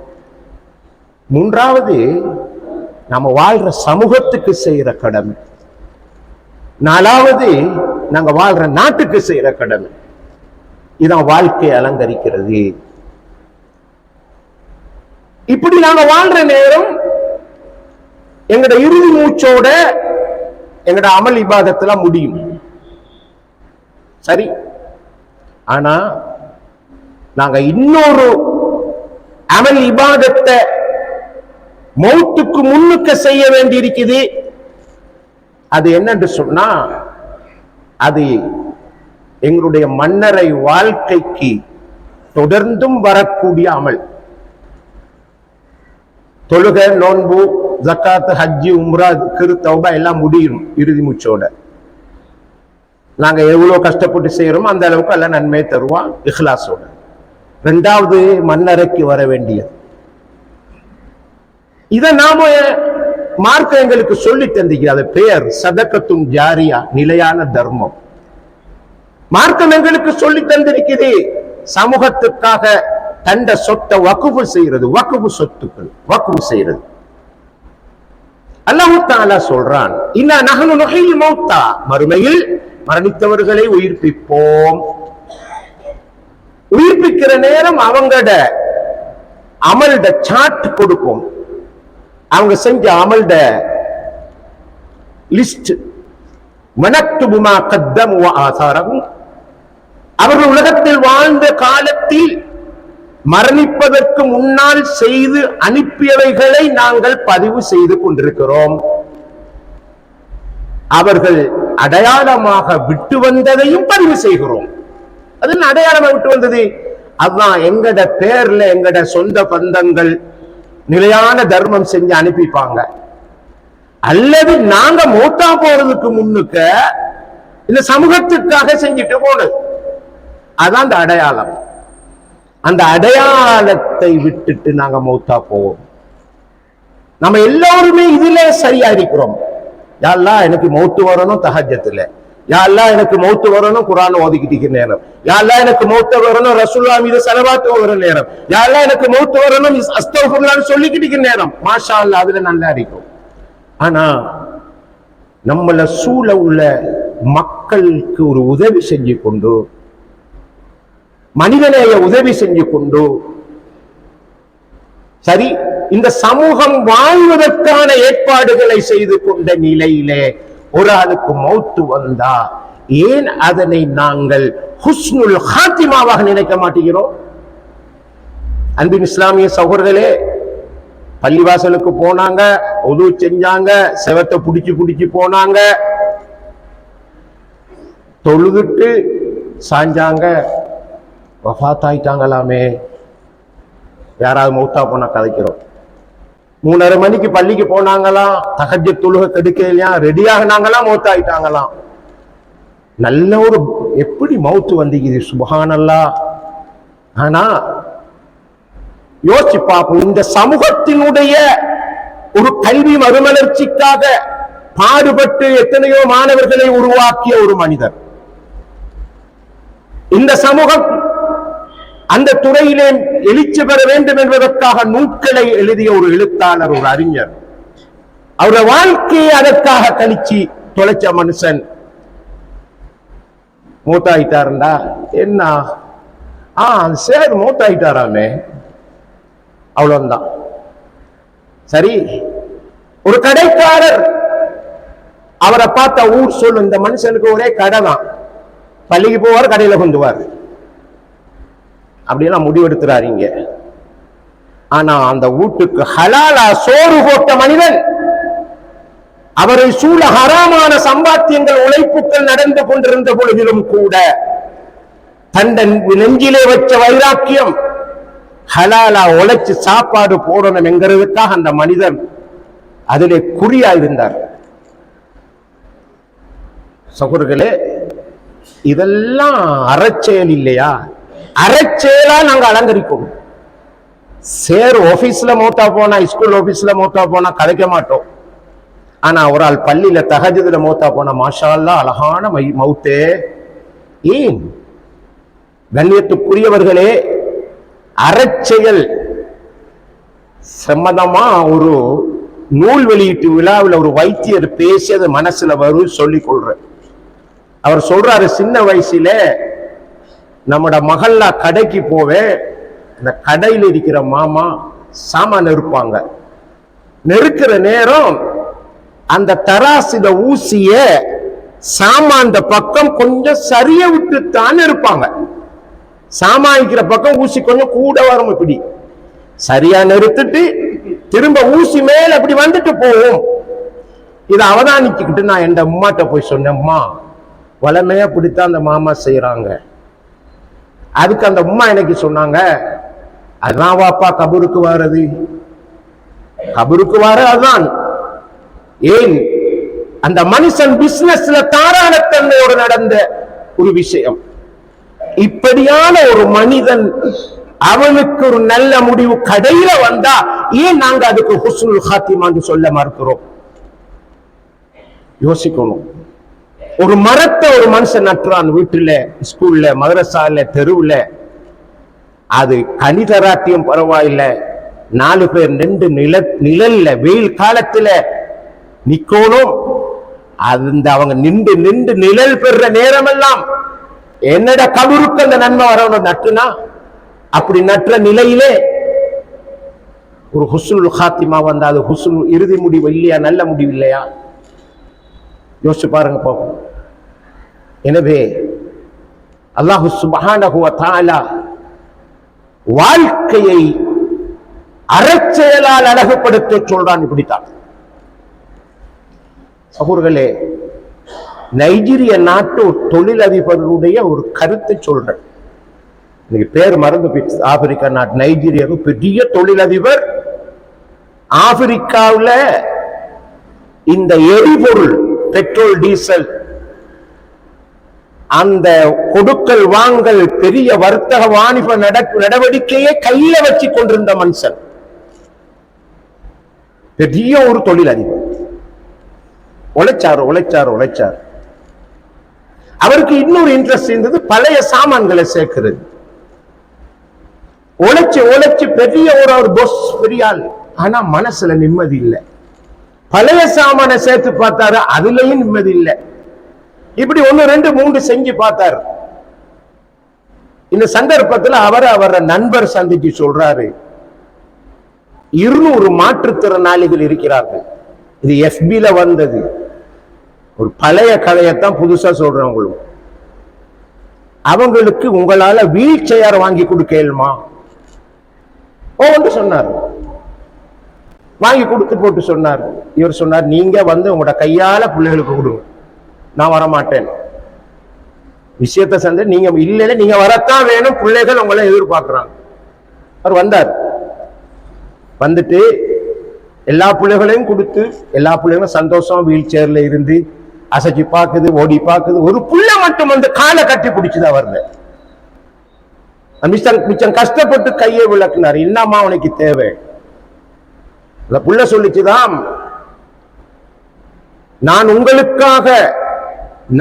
மூன்றாவது நம்ம வாழ்ற சமூகத்துக்கு செய்யற கடமை. நாலாவது நாங்க வாழ்ற நாட்டுக்கு செய்யற கடமை. இதான் வாழ்க்கையை அலங்கரிக்கிறது. இப்படி நாங்க வாழ்ற நேரம் எங்கட இறுதி மூச்சோட எங்கட அமல் இபாதத்துல முடியும். சரி, ஆனா நாங்க இன்னொரு அமல் இபாதத்தை மௌத்துக்கு முன்னுக்கு செய்ய வேண்டி இருக்குது. அது என்னன்னு சொன்னா, அது எங்களுடைய மன்னரை வாழ்க்கைக்கு தொடர்ந்தும் வரக்கூடிய அமல். தொழுக, நோன்பு, ஜக்காத், ஹஜ்ஜி, உம்ரா, திக்ர், தௌபா எல்லாம் முடியும் இறுதி மூச்சோட. நாங்க எவ்வளவு கஷ்டப்பட்டு செய்யறோமோ அந்த அளவுக்கு எல்லாம் நன்மையை தருவான் இஹ்லாஸோட. இரண்டாவது மன்னரைக்கு வர வேண்டியது. இதை நாம மார்க்க எங்களுக்கு சொல்லி தந்திருக்கிறது. பெயர் சதக்கத்தும் ஜாரியா, நிலையான தர்மம். மார்க்கம் எங்களுக்கு சொல்லி தந்திருக்கிறது. சமூகத்துக்காக தண்ட சொத்தை வக்குஃபு செய்யறது, வக்குஃபு சொத்துக்கள் வக்குஃபு செய்யறது. அல்லாஹ் தஆலா சொல்றான், இன்னா நஹ்னு நுஹ்யில் மௌத்தா, மறுமையில் மரணித்தவர்களை உயிர்ப்பிப்போம். உயிர்ப்பிக்கிற நேரம் அவங்களோட அமல்ட சார்ட் கொடுப்போம். அவங்க செஞ்ச அமல்ட லிஸ்ட். வனக்துபு மா கத்தமு வ ஆசாரஹும், அவர்கள் உலகத்தில் வாழ்ந்த காலத்தில் மரணிப்பதற்கு முன்னால் செய்து அனுப்பியவைகளை நாங்கள் பதிவு செய்து கொண்டிருக்கிறோம். அவர்கள் அடையாளமாக விட்டு வந்ததையும் பதிவு செய்கிறோம். அது அடையாளமா விட்டு வந்தது அதுதான் எங்கட பேர்ல எங்கட சொந்த பந்தங்கள் நிலையான தர்மம் செஞ்சு அனுப்பிப்பாங்க. அல்லது நாங்க மூத்தா போறதுக்கு முன்னுக்க இந்த சமூகத்துக்காக செஞ்சுட்டு போனது. அதான் அந்த அடையாளம். அந்த அடையாளத்தை விட்டுட்டு நாங்க மௌத்தா போவோம். நம்ம எல்லாருமே இதுல சரியா இருக்கிறோம். யா அல்லாஹ் எனக்கு மௌத்து வரணும் தஹஜ்ஜத்துல, யா அல்லாஹ் எனக்கு மௌத்து வரணும் குர்ஆன் ஓதிக்கிட்டு நேரம், யா அல்லாஹ் எனக்கு மௌத்து வரணும் ரசூலுல்லாஹ் மீது ஸலவாத் ஓதுற நேரம், யா அல்லாஹ் எனக்கு மௌத்து வரணும் அஸ்தக்ஃபிருல்லாஹ் சொல்லிக்கிட்டு நேரம். மாஷா அல்லாஹ் அதுல நல்லா இருக்கும். ஆனா நம்மள சூழ உள்ள மக்களுக்கு ஒரு உதவி செஞ்சு கொண்டு, மனிதநேய உதவி செஞ்சு கொண்டு, சரி இந்த சமூகம் வாழ்வதற்கான ஏற்பாடுகளை செய்து கொண்ட நிலையிலே ஒரு ஆளுக்கு மௌத்து வந்தா ஏன் அதனை நாங்கள் ஹுஸ்னுல் ஹாத்திமாவாக நினைக்க மாட்டேங்கிறோம்? அன்பின் இஸ்லாமிய சகோதரர்களே, பள்ளிவாசலுக்கு போனாங்க, உது செஞ்சாங்க, செவத்தை புடிச்சு போனாங்க, தொழுதுட்டு சாஞ்சாங்க, வஃபாத் ஆயிட்டாங்களாமே. யாராவது மௌத்தா போனா கதைக்கிறோம். 3:30 மணிக்கு பள்ளிக்கு போனாங்களாம், தஹஜ்ஜுத் தொழுகை கெடுக்கலையா, ரெடி ஆகினாங்களாம், மௌத்தா ஆயிட்டாங்களாம். நல்ல ஒரு எப்படி மௌத்து வந்திக்குது, சுப்ஹானல்லாஹ். ஆனா யோசிச்சு பார்ப்போம், இந்த சமூகத்தினுடைய ஒரு கல்வி மறுமலர்ச்சிக்காக பாடுபட்டு எத்தனையோ மாணவர்களை உருவாக்கிய ஒரு மனிதர். இந்த சமூகம் அந்த துறையிலே எழுச்சி பெற வேண்டும் என்பதற்காக நூல்களை எழுதிய ஒரு எழுத்தாளர், ஒரு அறிஞர். அவருடைய வாழ்க்கையை அதற்காக கழிச்சு தொலைச்ச மனுஷன் மூத்தாயிட்டாருண்டா என்ன? சரி, மூத்தாயிட்டாராமே, அவ்வளவுதான். சரி, ஒரு கடைக்காரர் அவரை பார்த்த ஊர் சொல்லும், இந்த மனுஷனுக்கு ஒரே கடை தான், பள்ளிக்கு போவார், கடையில கொண்டுவார், அப்படியெல்லாம் முடிவெடுத்துறாருங்க. ஆனா அந்த வீட்டுக்கு ஹலாலா சோறு போட்ட மனிதன், அவரை சூழ ஹராமான சம்பாத்தியங்கள் உழைப்புகள் நடந்து கொண்டிருந்த பொழுதிலும் கூட தண்டன் நெஞ்சிலே வச்ச வைராக்கியம், ஹலாலா உழைச்சு சாப்பாடு போடணும் என்கிறதுக்காக அந்த மனிதன் அதிலே குறியா இருந்தார். சகோதரர்களே, இதெல்லாம் அறச்செயல் இல்லையா? அறச்செயலா நாங்க அலங்கரிக்கணும். சேர் ஆபீஸ்ல மௌத்தா போனா, ஸ்கூல் ஆபீஸ்ல மௌத்தா போனா கதைக்க மாட்டோம். ஆனா ஒரு ஆள் பள்ளியில தஹஜ்ஜுதுல மௌத்தா போனா மாஷா அல்லாஹ் அழகான மௌத்தே. ஏன் கண்ணியத்துக்குரியவர்களே, அறச்செயல் சம்மதமா ஒரு நூல் வெளியீட்டு விழாவில் ஒரு வைத்தியர் பேசியது மனசுல வரும் சொல்லிக் கொள்ற. அவர் சொல்றாரு, சின்ன வயசுல நம்மட மகள்ல கடைக்கு போவே, இந்த கடையில் இருக்கிற மாமா சாமான் நெருப்பாங்க, நெருக்கிற நேரம் அந்த தராசில ஊசிய சாமான் பக்கம் கொஞ்சம் சரிய விட்டுத்தான் இருப்பாங்க. சாமானிக்கிற பக்கம் ஊசி கொஞ்சம் கூட வரும், இப்படி சரியா நிறுத்திட்டு திரும்ப ஊசி மேல அப்படி வந்துட்டு போவோம். இதை அவதானிச்சுக்கிட்டு நான் என் அம்மாட்ட போய் சொன்னேன், அம்மா வளமையா பிடித்தான் அந்த மாமா செய்யறாங்க. அதுக்கு அந்த அம்மா எனக்கு சொன்னாங்க, அதான் வாப்பா கபருக்கு வாரது, கபருக்கு வார அதுதான். ஏன் அந்த மனுஷன் பிசினஸ்ல தாராளத்தன்மையோடு நடந்த ஒரு விஷயம். இப்படியான ஒரு மனிதன், அவனுக்கு ஒரு நல்ல முடிவு கடையில வந்தா ஏன் நாங்க அதுக்கு ஹுஸ்னுல் ஹாத்திமான்னு சொல்ல மறுக்கிறோம்? யோசிக்கணும். ஒரு மரத்தை ஒரு மனுஷன் நட்டுறான், வீட்டுல, ஸ்கூல்ல, மதரசால, தெருவுல, அது கனி தராட்டியும் பரவாயில்லை, 4 பேர் நின்று நிழல்ல வெயில் காலத்துல நிக்கணும். அந்த அவங்க நின்று நின்று நிழல் பெறுற நேரமெல்லாம் என்னோட கபருக்கு அந்த நன்மை வரணும் நட்டுனா, அப்படி நட்டுற நிலையிலே ஒரு ஹுஸ்னுல் ஹாத்திமா வந்தா அது ஹுஸ்னு இறுதி முடிவு இல்லையா? நல்ல முடிவு இல்லையா? யோசிச்சு பாருங்க போகும். எனவே அல்லாஹு சுப்ஹானஹு வ தஆலா வாழ்க்கையை அறச்செயலால் அழகுபடுத்த சொல்றான். இப்படித்தான் சகோதரர்களே, நைஜீரிய நாட்டு தொழிலதிபர்களுடைய ஒரு கருத்தை சொல்றேன். இன்னைக்கு பேர் மறந்து போயிடுச்சு. ஆப்பிரிக்கா நாட்டு நைஜீரியாவுக்கு பெரிய தொழிலதிபர். ஆப்பிரிக்காவில் இந்த எரிபொருள், பெட்ரோல், டீசல், அந்த கொடுக்கல் வாங்கல், பெரிய வர்த்தக வாணிப நடவடிக்கையை கையில வச்சு கொண்டிருந்த மனுஷன், பெரிய ஒரு தொழிலதிபர். உழைச்சார். அவருக்கு இன்னொரு இன்ட்ரெஸ்ட் இருந்தது, பழைய சாமான்களை சேர்க்கிறது. உழைச்சு பெரிய ஒரு பொஸ், பெரிய ஆள். ஆனா மனசுல நிம்மதி இல்லை. பழைய சாமான சேர்த்து பார்த்தாரு, அதுலயும் நிம்மதி இல்லை. இப்படி 1, 2, 3 செஞ்சு பார்த்தாரு. இந்த சந்தர்ப்பத்தில் அவர நண்பர் சந்திச்சு சொல்றாரு, 200 மாற்றுத்திறனாளிகள் இருக்கிறார்கள். இது FB-ல வந்தது. ஒரு பழைய கதையத்தான் புதுசா சொல்றேன் உங்களுக்கு. அவங்களுக்கு உங்களால வீல் சேர் வாங்கி கொடுக்கலுமா? ஓன்னு சொன்னார். வாங்கி கொடுத்து போட்டு சொன்னார். இவர் சொன்னார், நீங்க வந்து உங்களோட கையால பிள்ளைகளுக்கு கொடுங்க, நான் வரமாட்டேன். விஷயத்த சந்தை நீங்க இல்லைன்னு, நீங்க வரத்தான் வேணும், பிள்ளைகள் உங்களை எதிர்பார்க்கிறாங்க. அவர் வந்தார். வந்துட்டு எல்லா பிள்ளைகளையும் கொடுத்து, எல்லா பிள்ளைகளும் சந்தோஷம் வீல் சேர்ல இருந்து அசைச்சு பார்க்குது, ஓடி பார்க்குது. ஒரு பிள்ளை மட்டும் வந்து காலை கட்டி பிடிச்சுதான் வருது. மிச்சம் கஷ்டப்பட்டு கையை விளக்குனார். என்னம்மா அவனுக்கு தேவை? அந்த புள்ள சொல்லிச்சுதான், நான் உங்களுக்காக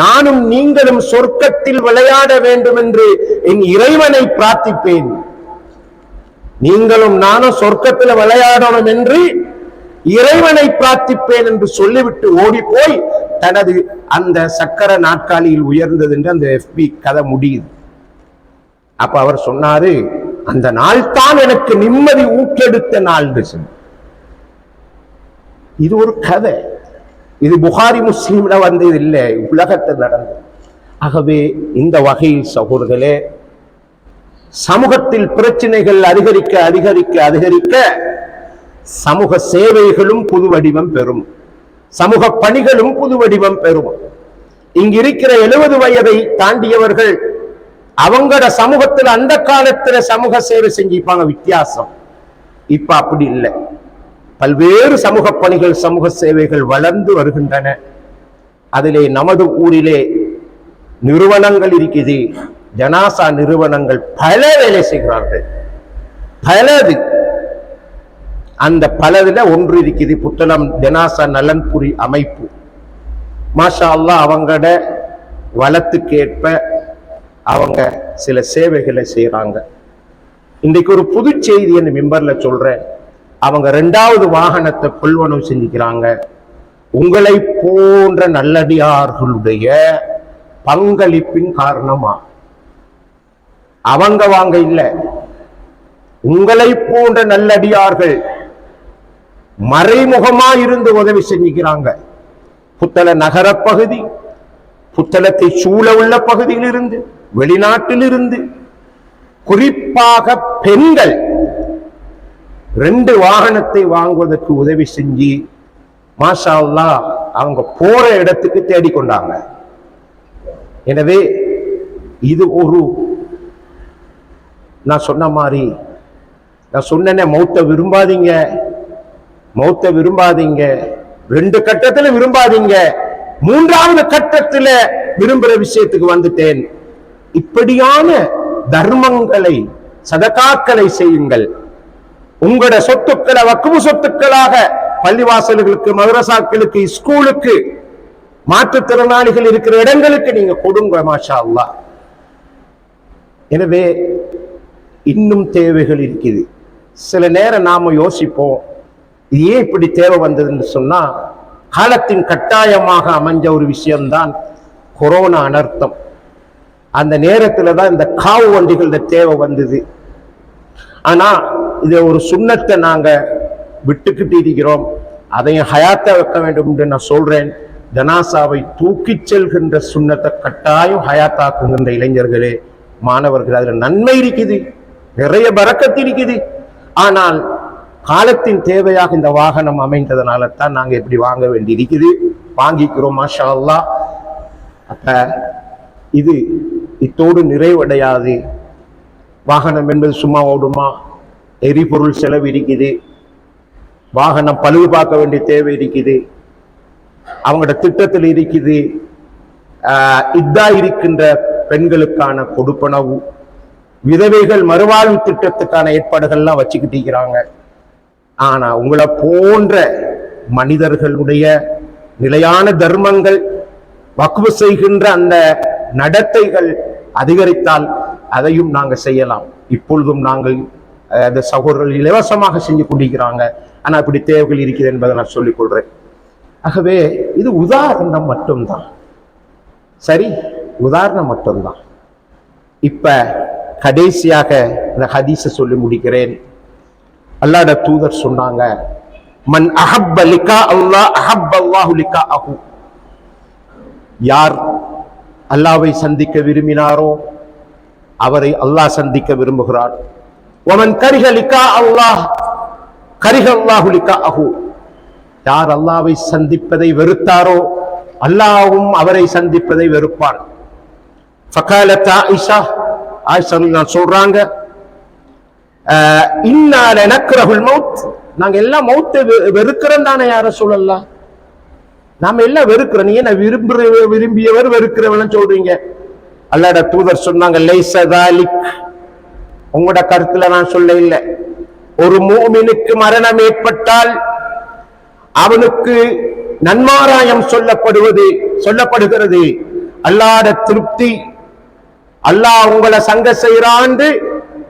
நானும் நீங்களும் சொர்க்கத்தில் விளையாட வேண்டும் என்று என் இறைவனை பிரார்த்திப்பேன். நீங்களும் நானும் சொர்க்கத்தில் விளையாடணும் என்று இறைவனை பிரார்த்திப்பேன் என்று சொல்லிவிட்டு ஓடி போய் தனது அந்த சக்கர நாற்காலியில் உயர்ந்தது என்று அந்த FB கதை முடியுது. அப்ப அவர் சொன்னாரு, அந்த நாள் தான் எனக்கு நிம்மதி ஊக்கெடுத்த நாள். இது ஒரு கதை. இது புகாரி முஸ்லீம்ல வந்தது இல்லை, உலகத்தில் நடந்தது. ஆகவே இந்த வகையில் சகோதரர்களே, சமூகத்தில் பிரச்சனைகள் அதிகரிக்க அதிகரிக்க அதிகரிக்க சமூக சேவைகளும் புது வடிவம் பெறும், சமூக பணிகளும் புது வடிவம் பெறும். இங்க இருக்கிற 70 வயதை தாண்டியவர்கள் அவங்களோட சமூகத்தில் அந்த காலத்துல சமூக சேவை செஞ்சிப்பாங்க, வித்தியாசம். இப்ப அப்படி இல்லை. பல்வேறு சமூக பணிகள், சமூக சேவைகள் வளர்ந்து வருகின்றன. அதிலே நமது ஊரிலே நிறுவனங்கள் இருக்குது, ஜனாசா நிறுவனங்கள் பல வேலை செய்கிறார்கள். பலது, அந்த பலதுல ஒன்று இருக்குது புத்தளம் ஜனாசா நலன்புரி அமைப்பு. மாஷா அல்லாஹ், அவங்களோட வளத்துக்கேற்ப அவங்க சில சேவைகளை செய்யறாங்க. இன்றைக்கு ஒரு புது செய்தி அந்த மெம்பர்ல சொல்றேன். அவங்க 2வது வாகனத்தை கொள்வனவு செஞ்சுக்கிறாங்க. உங்களை போன்ற நல்லடியார்களுடைய பங்களிப்பின் காரணமா. அவங்க வாங்க இல்ல, உங்களை போன்ற நல்லடியார்கள் மறைமுகமா இருந்து உதவி செஞ்சுக்கிறாங்க. புத்தள நகர பகுதி, புத்தளத்தை சூழ உள்ள பகுதியில் இருந்து, வெளிநாட்டில் இருந்து, குறிப்பாக பெண்கள் 2 வாகனத்தை வாங்குவதற்கு உதவி செஞ்சு மாஷா அல்லாஹ் அவங்க போற இடத்துக்கு தேடிக்கொண்டாங்க. எனவே இது ஒரு, நான் சொன்ன மாதிரி, நான் சொன்னேனே, மௌத்த விரும்பாதீங்க, மௌத்த விரும்பாதீங்க. 2 கட்டத்துல விரும்பாதீங்க, 3வது கட்டத்துல விரும்புற விஷயத்துக்கு வந்துட்டேன். இப்படியான தர்மங்களை, சதகாக்களை செய்யுங்கள். உங்களோட சொத்துக்களை வக்ஃபு சொத்துக்களாக பள்ளிவாசல்களுக்கு, மதரசாக்களுக்கு, ஸ்கூலுக்கு, மாற்றுத்திறனாளிகள் இருக்கிற இடங்களுக்கு நீங்க கொடுங்க. மாஷா அல்லாஹ். எனவே இன்னும் தேவைகள் இருக்குது. சில நேரம் நாம யோசிப்போம், ஏன் இப்படி தேவை வந்ததுன்னு சொன்னா, காலத்தின் கட்டாயமாக அமைஞ்ச ஒரு விஷயம்தான் கொரோனா அனர்த்தம். அந்த நேரத்துல தான் இந்த காவு வண்டிகளோட தேவை வந்தது. ஆனா இதை ஒரு சுண்ணத்தை நாங்க விட்டுக்கிட்டு இருக்கிறோம். அதையும் ஹயாத்த வைக்க வேண்டும் என்று நான் சொல்றேன். ஜனாசாவை தூக்கி செல்கின்ற சுண்ணத்தை கட்டாயம் ஹயாத்தாக்குகின்ற இளைஞர்களே, மாணவர்கள், அதுல நன்மை இருக்குது, நிறைய பரக்கத்து இருக்குது. ஆனால் காலத்தின் தேவையாக இந்த வாகனம் அமைந்ததனால தான் நாங்க இப்படி வாங்க வேண்டி இருக்குது. வாங்கிக்கிறோம், மாஷா அல்லாஹ். அப்ப இது இத்தோடு நிறைவடையாது. வாகனம் என்பது சும்மா ஓடுமா? எரிபொருள் செலவு இருக்குது, வாகனம் பழுது பார்க்க வேண்டிய தேவை இருக்குது, அவங்களோட திட்டத்தில் இருக்குது. இதா இருக்கின்ற பெண்களுக்கான கொடுப்பனவு, விதவைகள் மறுவாழ்வு திட்டத்துக்கான ஏற்பாடுகள்லாம் வச்சுக்கிட்டு இருக்கிறாங்க. ஆனா உங்களை போன்ற மனிதர்களுடைய நிலையான தர்மங்கள், வக்ஃபு செய்கின்ற அந்த நடத்தைகள் அதிகரித்தால் அதையும் நாங்க செய்யலாம். இப்பொழுதும் நாங்கள் அந்த சகோதரர்கள் இலவசமாக செஞ்சு கொண்டிருக்கிறாங்க. ஆனா இப்படி தேவைகள் இருக்குது என்பதை நான் சொல்லிக் கொள்றேன். ஆகவே இது உதாரணம் மட்டும்தான், சரி, உதாரணம் மட்டும்தான். இப்ப கடைசியாக இந்த ஹதீஸை சொல்லி முடிக்கிறேன். அல்லாஹ்வுடைய தூதர் சொன்னாங்க, மன் அஹப்ப லிகா அல்லாஹ் அஹப்ப அல்லாஹு லிகாஅஹு. யார் அல்லாஹ்வை சந்திக்க விரும்பினாரோ அவரை அல்லாஹ் சந்திக்க விரும்புகிறார். வமன் கரிஹ லிகா அல்லாஹ் கரிஹ அல்லாஹு லிகாஅஹு. யார் அல்லாஹ்வை சந்திப்பதை வெறுத்தாரோ அல்லாஹ்வும் அவரை சந்திப்பதை வெறுப்பான். ஃபகாலத் ஆயிஷா, ஆயிஷா ரலியல்லாஹு சொல்றாங்க, இன்னா லனக்ரஹுல் மௌத், நாங்க எல்லாம் மௌத்தை வெறுக்கிறோம் தானே யா ரசூலல்லாஹ், நாம எல்லாம் வெறுக்கிறோம், நீ என்ன விரும்பியவர் வெறுக்கிறவன் சொல்றீங்க? அல்லாஹ்வுடைய தூதர் சொன்னாங்க, லைஸ தாலிக், உங்களோட கருத்துல நான் சொல்ல இல்லை. ஒரு மூமினுக்கு மரணம் ஏற்பட்டால் அவனுக்கு நன்மாராயம் சொல்லப்படுகிறது. அல்லாஹ்வுடைய திருப்தி, அல்லாஹ் உங்களை சங்க செய்யறான்னு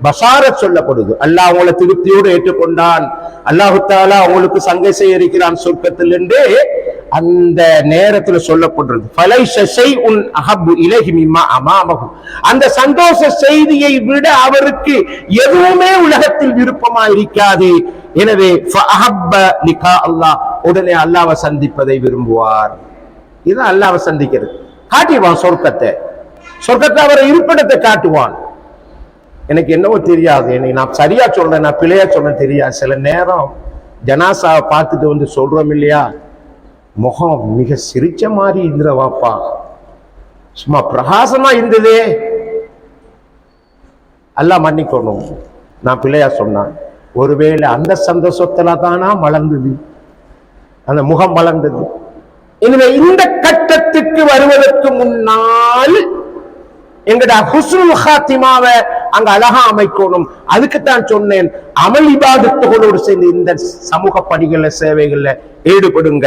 பஷாரத் சொல்லப்படுது. அல்லாஹ் உங்களை திருப்தியோடு ஏற்றுக்கொண்டான், அல்லாஹு தஆலா உங்களுக்கு சங்கை செய்ய இருக்கிறான் சொர்க்கத்தில் என்று அந்த நேரத்தில் சொல்லப்படுறது. ஃபலைஸ ஷைஉன் அஹப்பு இலைஹி மிம்மா அமாமஹு, அந்த சந்தோஷ செய்தியை விட அவருக்கு எதுவுமே உலகத்தில் விருப்பமா இருக்காது. எனவே ஃபஅஹப்ப லிகா அல்லாஹ், உடனே அல்லாஹ்வை சந்திப்பதை விரும்புவார். இதுதான் அல்லாஹ்வை சந்திக்கிறது. காட்டுவான் சொர்க்கத்தை அவரை இருப்பிடத்தை காட்டுவான். எனக்கு என்னவோ தெரியாது, எனக்கு நான் சரியா சொல்றேன் நான் பிழையா சொல்றேன் தெரியாது. சில நேரம் ஜனாசாவை பார்த்துட்டு வந்து சொல்றோம் இல்லையா, முகம் மிக சிரிச்ச மாதிரி இருந்தவாப்பா, சும்மா பிரகாசமா இருந்ததே. அல்லாஹ் மன்னிக்கணும், நான் பிள்ளையா சொன்னான். ஒருவேளை அந்த சந்தோஷத்துல தானா மலர்ந்தது, அந்த முகம் மலர்ந்தது. எனவே இந்த கட்டத்துக்கு வருவதற்கு முன்னால் எங்கட ஹுஸ்னுல் ஹாத்திமாவை அங்க அழகா அமைக்கணும். அதுக்குத்தான் சொன்னேன், அமல் இபாதத்துகளோடு சேர்ந்து இந்த சமூக பணிகள்ல சேவைகள்ல ஈடுபடுங்க.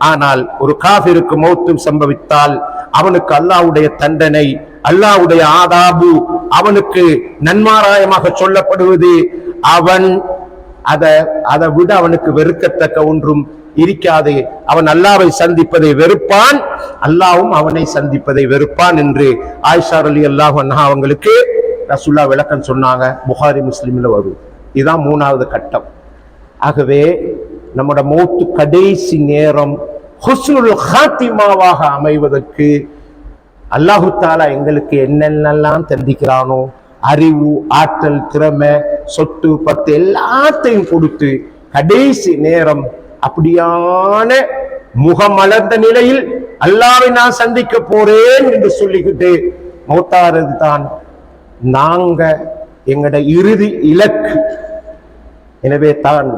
ஆனால் ஒரு காஃபிருக்கு மௌத்தும் சம்பவித்தால் அவனுக்கு அல்லாஹ்வுடைய தண்டனை, அல்லாஹ்வுடைய ஆதாபு அவனுக்கு நன்மாராயமாக சொல்லப்படுவது. அவன் அதை விட அவனுக்கு வெறுக்கத்தக்க ஒன்றும் இருக்காது. அவன் அல்லாஹ்வை சந்திப்பதை வெறுப்பான், அல்லாஹ்வும் அவனை சந்திப்பதை வெறுப்பான் என்று ஆயிஷா ரலியல்லாஹு அன்ஹா அவங்களுக்கு ரசூலுல்லாஹ் விளக்கம் சொன்னாங்க. புகாரி முஸ்லிம்ல வரும். இதுதான் 3வது கட்டம். ஆகவே நம்முடைய மௌத்து கடைசி நேரம் ஹுஸ்னுல் ஹாத்திமாவாக அமைவதற்கு அல்லாஹு தஆலா எங்களுக்கு என்னென்னலாம் தந்திக்கிறானோ, அறிவு, ஆற்றல், திறமை, சொத்து பத்து எல்லாத்தையும் கொடுத்து கடைசி நேரம் அப்படியான முகமலர்ந்த நிலையில் அல்லாஹ்வை நான் சந்திக்க போறேன் என்று சொல்லிக்கிட்டு மௌத்தாரது தான் நாங்க எங்கட இறுதி இலக்கு. எனவே தான்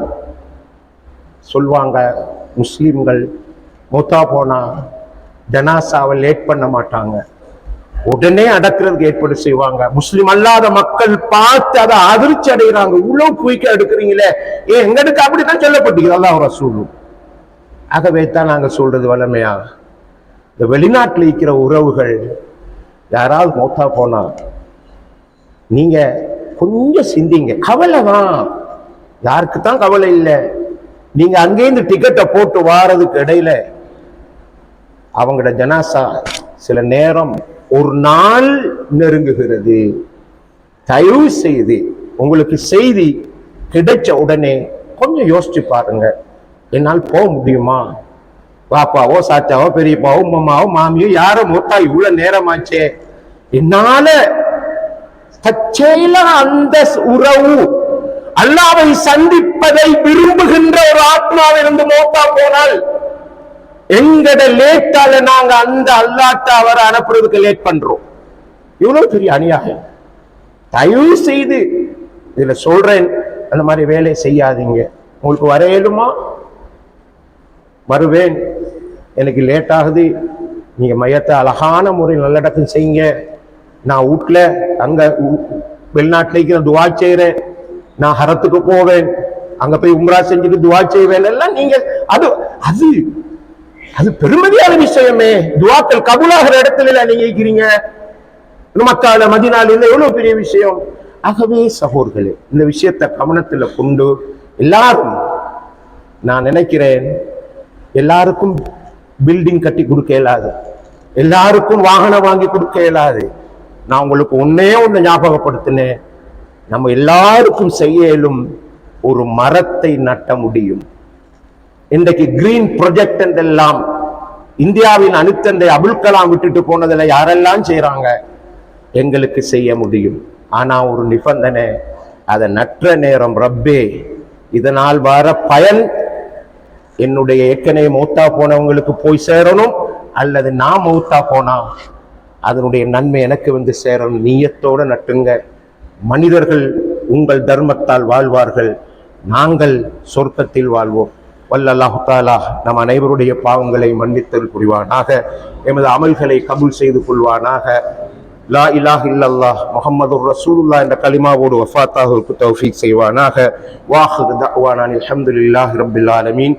சொல்வாங்க, முஸ்லிம்கள் மௌத்தா போனா ஜனாசாவை லேட் பண்ண மாட்டாங்க, உடனே அடக்கிறதுக்கு ஏற்பாடு செய்வாங்க. முஸ்லிம் அல்லாத மக்கள் பார்த்து அதை அதிர்ச்சி அடைகிறாங்க, இவ்வளவு குயிக்கா எடுக்கிறீங்களே, எங்களுக்கு அப்படித்தான் சொல்லப்பட்டீங்க அல்லாஹ் ரசூலும். ஆகவே தான் நாங்க சொல்றது வளமையா, இந்த வெளிநாட்டில் இருக்கிற உறவுகள் யாராவது மௌத்தா போனா நீங்க கொஞ்சம் சிந்திங்க. கவலை தான், யாருக்கு தான் கவலை இல்லை. நீங்க அங்கேருந்து டிக்கெட்டை போட்டு வாரதுக்கு இடையில அவங்களோட ஜனாசா சில நேரம் ஒரு நாள் நெருங்குகிறது. தயவு செய்து உங்களுக்கு செய்தி கிடைச்ச உடனே கொஞ்சம் யோசிச்சு பாருங்க, என்னால் போக முடியுமா? பாப்பாவோ சாச்சாவோ பெரியப்பாவோ மாமாவோ மாமியோ யாரோ மொத்தா இவ்வளவு நேரமாச்சே, என்னால தற்செயல அந்த உறவு அல்லாஹ்வை சந்திப்பதை விரும்புகின்ற ஒரு ஆத்மாவிலிருந்து மௌத்தா போனால் எங்கட லேட்டால நாங்க அந்த அல்லாஹ்ட்ட அவரை அனுப்புறதுக்கு லேட் பண்றோம். இவ்வளவு பெரிய அநியாயம். தயவு செய்து இதுல சொல்றேன், அந்த மாதிரி வேலை செய்யாதீங்க. உங்களுக்கு வரையலுமா வருவேன், எனக்கு லேட் ஆகுது, நீங்க மையத்தை அழகான முறையில் நல்லடக்கம் செய்யுங்க. நான் வீட்டுல அங்க வெளிநாட்டுல இருக்கிற துவா செய்யறேன், நான் ஹரத்துக்கு போவேன், அங்க போய் உம்ரா செஞ்சுட்டு துவா செய்வேன் எல்லாம் நீங்க அது அது அது பெருமதியான விஷயமே. துவாக்கள் கபூலாகிற இடத்துல நீங்க இருக்கிறீங்க, மக்கால மதீனால எவ்வளவு பெரிய விஷயம். ஆகவே சகோதரர்களே, இந்த விஷயத்தை கவனத்துல கொண்டு எல்லாரும், நான் நினைக்கிறேன் எல்லாருக்கும் பில்டிங் கட்டி கொடுக்க இயலாது, எல்லாருக்கும் வாகனம் வாங்கி கொடுக்க இயலாது. நான் உங்களுக்கு ஒன்னே ஒன்று ஞாபகப்படுத்தினேன், நம்ம எல்லாருக்கும் செய்ய இயலும், ஒரு மரத்தை நட்ட முடியும். இன்றைக்கு கிரீன் ப்ரொஜெக்ட் என்றெல்லாம் இந்தியாவின் அணுத்தந்தை அபுல் கலாம் விட்டுட்டு போனதுல யாரெல்லாம் செய்யறாங்க, எங்களுக்கு செய்ய முடியும். ஆனா ஒரு நிபந்தனை, அதை நற்ற நேரம் ரப்பே இதனால் வர பயன் என்னுடைய ஏற்கனவே மௌத்தா போனவங்களுக்கு போய் சேரணும், அல்லது நான் மௌத்தா போனா அதனுடைய நன்மை எனக்கு வந்து சேரணும். நீயத்தோட நட்டுங்க. மனிதர்கள் உங்கள் தர்மத்தால் வாழ்வார்கள், நாங்கள் சொர்க்கத்தில் வாழ்வோம். வல்லல்லாஹு தஆலா நம் அனைவருடைய பாவங்களை மன்னித்தல் புரிவானாக, எமது அமல்களை கபூல் செய்து கொள்வானாக. லா இலாஹ இல்லல்லாஹ் முஹம்மதுர் ரசூலுல்லாஹ் என்ற கலிமாவோடு வஃபாத்தாகுவதற்கு தௌஃபீக் செய்வானாக. வாஹிரு தஅவானா அல்ஹம்துலில்லாஹி ரப்பில் ஆலமீன்.